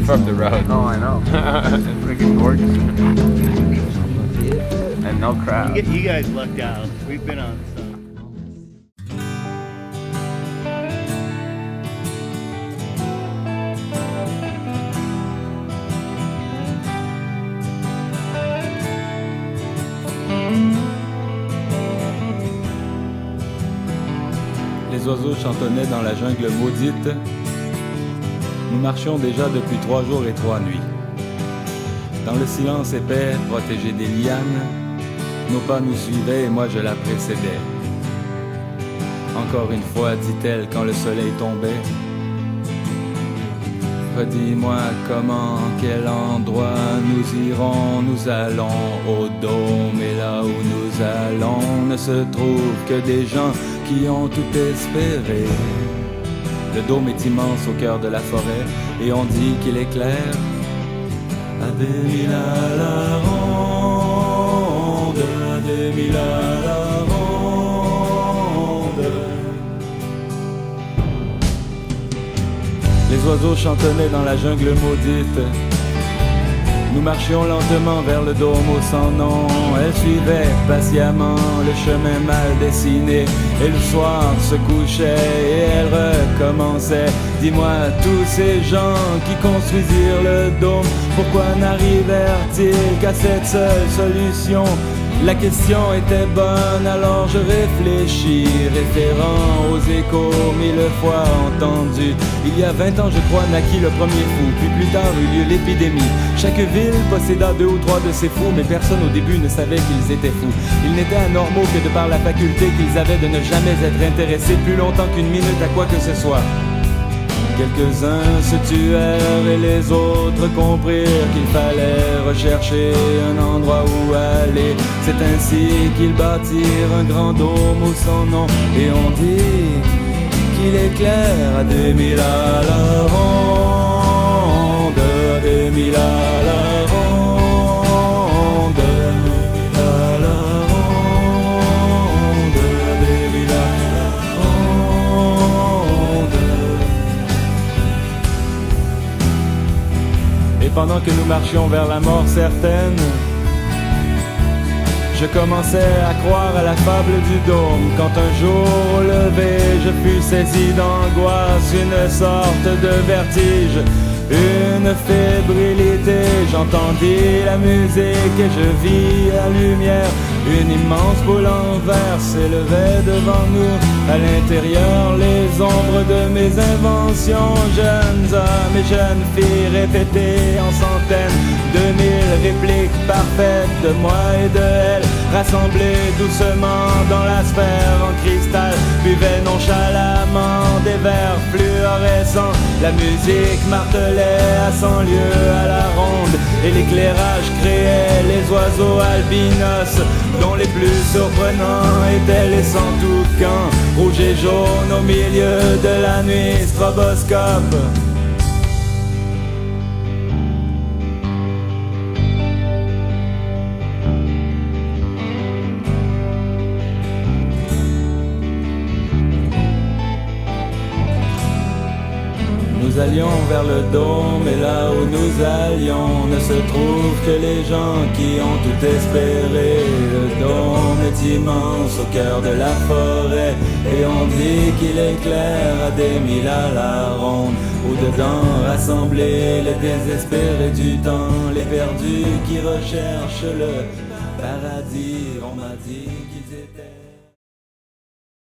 from the road. Oh, I know. It's freaking gorgeous. And no crowd. You guys lucked out. We've been on some. Les oiseaux chantonnaient dans la jungle maudite. Nous marchions déjà depuis 3 jours et 3 nuits. Dans le silence épais, protégé des lianes, nos pas nous suivaient et moi je la précédais. Encore une fois, dit-elle quand le soleil tombait. Redis-moi comment, quel endroit nous irons, nous allons au dôme et là où nous allons ne se trouve que des gens qui ont tout espéré. Le dôme est immense au cœur de la forêt et on dit qu'il éclaire à 2000 à la ronde, à 2000 à la ronde. Les oiseaux chantonnaient dans la jungle maudite. Nous marchions lentement vers le dôme au sans nom. Elle suivait patiemment le chemin mal dessiné. Et le soir se couchait et elle recommençait. Dis-moi, tous ces gens qui construisirent le dôme, pourquoi n'arrivèrent-ils qu'à cette seule solution? La question était bonne, alors je réfléchis, référant aux échos 1000 fois entendus. Il y a 20 ans, je crois, naquit le premier fou, puis plus tard eut lieu l'épidémie. Chaque ville posséda 2 ou 3 de ces fous, mais personne au début ne savait qu'ils étaient fous. Ils n'étaient anormaux que de par la faculté qu'ils avaient de ne jamais être intéressés plus longtemps qu'une minute à quoi que ce soit. Quelques-uns se tuèrent et les autres comprirent qu'il fallait rechercher un endroit où aller. C'est ainsi qu'ils bâtirent un grand dôme au sans nom. Et on dit qu'il éclaire à 2000 à la ronde, à 2000 à la ronde, à la ronde, à 2000 à la ronde. Et pendant que nous marchions vers la mort certaine, je commençais à croire à la fable du dôme. Quand un jour au lever, je fus saisi d'angoisse, une sorte de vertige, une fébrilité. J'entendis la musique et je vis la lumière. Une immense boule en verre s'élevait devant nous. À l'intérieur, les ombres de mes inventions. Jeunes hommes et jeunes filles répétaient en centaines 2000 répliques parfaites de moi et de elle, rassemblées doucement dans la sphère en cristal, buvaient nonchalamment des verres fluorescents. La musique martelait à 100 lieues à la ronde et l'éclairage créait les oiseaux albinos, dont les plus surprenants étaient les sans-toucans, rouges et jaunes au milieu de la nuit, stroboscope. Nous allions vers le dôme et là où nous allions ne se trouve que les gens qui ont tout espéré. Le dôme est immense au cœur de la forêt et on dit qu'il éclaire à 2000 à la ronde. Où dedans rassemblés les désespérés du temps, les perdus qui recherchent le paradis. On m'a dit qu'ils étaient